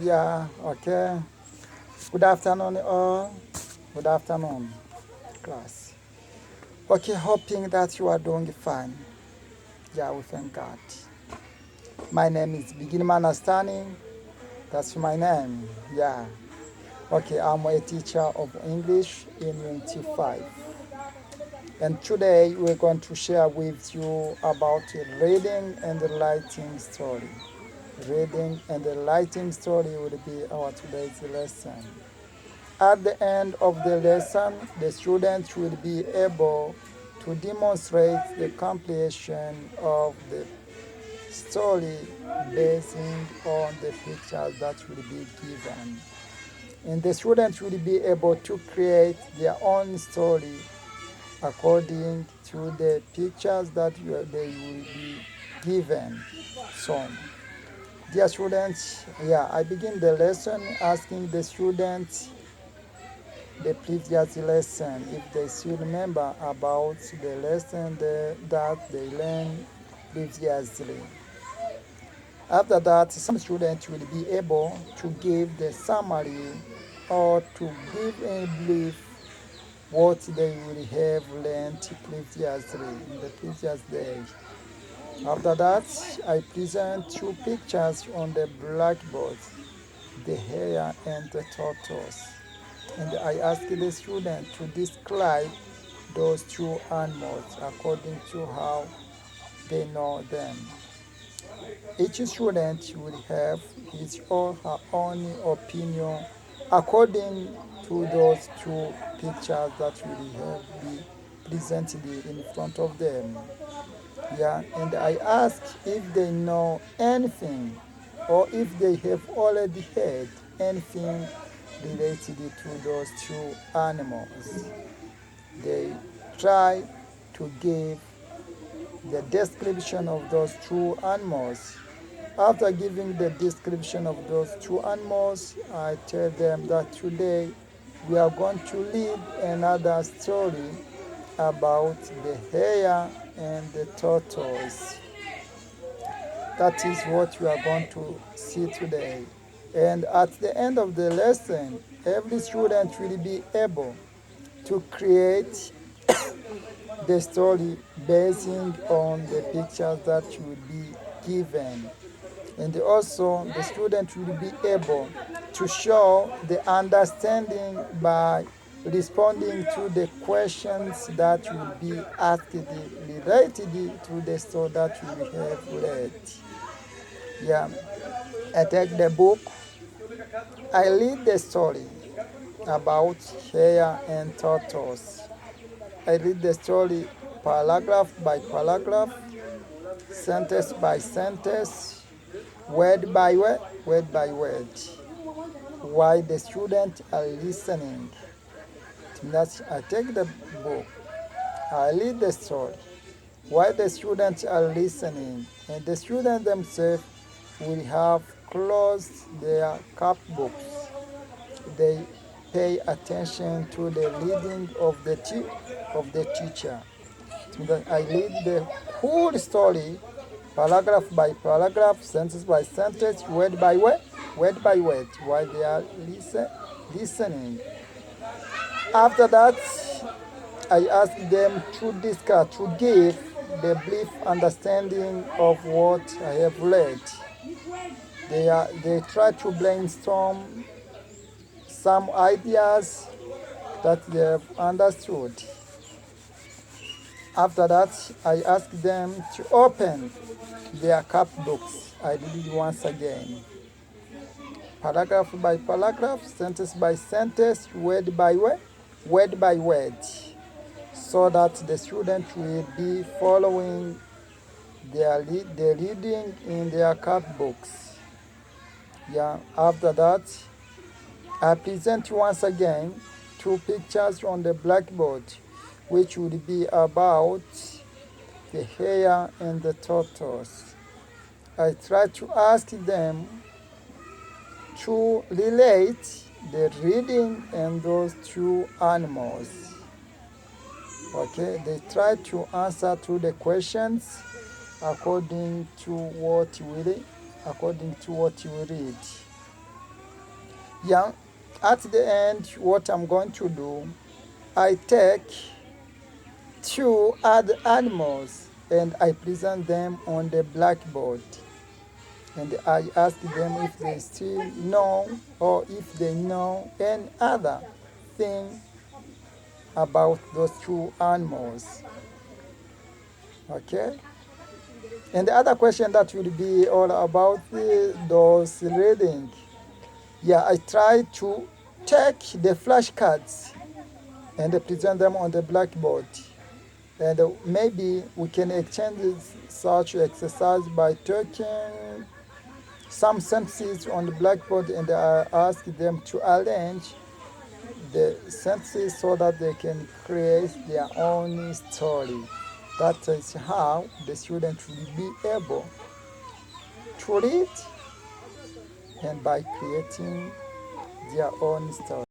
Yeah, okay. Good afternoon, all. Good afternoon, class. Okay, hoping that you are doing fine. Yeah, we thank God. My name is Begin Manastani. That's my name. Yeah. Okay, I'm a teacher of English in Unit 5. And today we're going to share with you about reading and writing story. Reading and writing story will be our today's lesson. At the end of the lesson, the students will be able to demonstrate the completion of the story based on the pictures that will be given. And the students will be able to create their own story according to the pictures that they will be given. So, dear students, I begin the lesson asking the students the previous lesson if they still remember about the lesson that they learned previously. After that, some students will be able to give the summary or to give in brief what they will have learned previously in the previous day. After that, I present two pictures on the blackboard, the hare and the tortoise. And I ask the student to describe those two animals according to how they know them. Each student will have his or her own opinion according to those two pictures that will have be presented in front of them. Yeah, and I ask if they know anything or if they have already heard anything related to those two animals. They try to give the description of those two animals. After giving the description of those two animals, I tell them that today we are going to read another story about the hare and the tortoise. That is what we are going to see today. And at the end of the lesson, every student will be able to create the story basing on the pictures that will be given. And also, the student will be able to show the understanding by responding to the questions that will be asked related to the story that we have read. Yeah, I take the book, I read the story about hare and tortoise. I read the story paragraph by paragraph, sentence by sentence, word by word, while the students are listening. That's, I take the book, I read the story, while the students are listening, and the students themselves will have closed their copybooks. They pay attention to the reading of the teacher. I read the whole story, paragraph by paragraph, sentence by sentence, word by word, while they are listening. After that, I ask them to discuss, to give the brief understanding of what I have read. They try to brainstorm some ideas that they have understood. After that, I ask them to open their copybooks. I read it once again. Paragraph by paragraph, sentence by sentence, word by word, so that the student will be following the reading in their copybooks. Yeah, after that, I present once again two pictures on the blackboard, which would be about the hare and the tortoise. I try to ask them to relate the reading and those two animals. Okay, they try to answer to the questions according to what you read. Yeah, at the end, what I'm going to do, I take two other animals and I present them on the blackboard. And I ask them if they still know or if they know any other thing about those two animals. Okay? And the other question that will be all about those reading. Yeah, I try to take the flashcards and present them on the blackboard. And maybe we can exchange such exercise by taking some sentences on the blackboard and I ask them to arrange the sentences so that they can create their own story. That is how the student will be able to read and by creating their own story.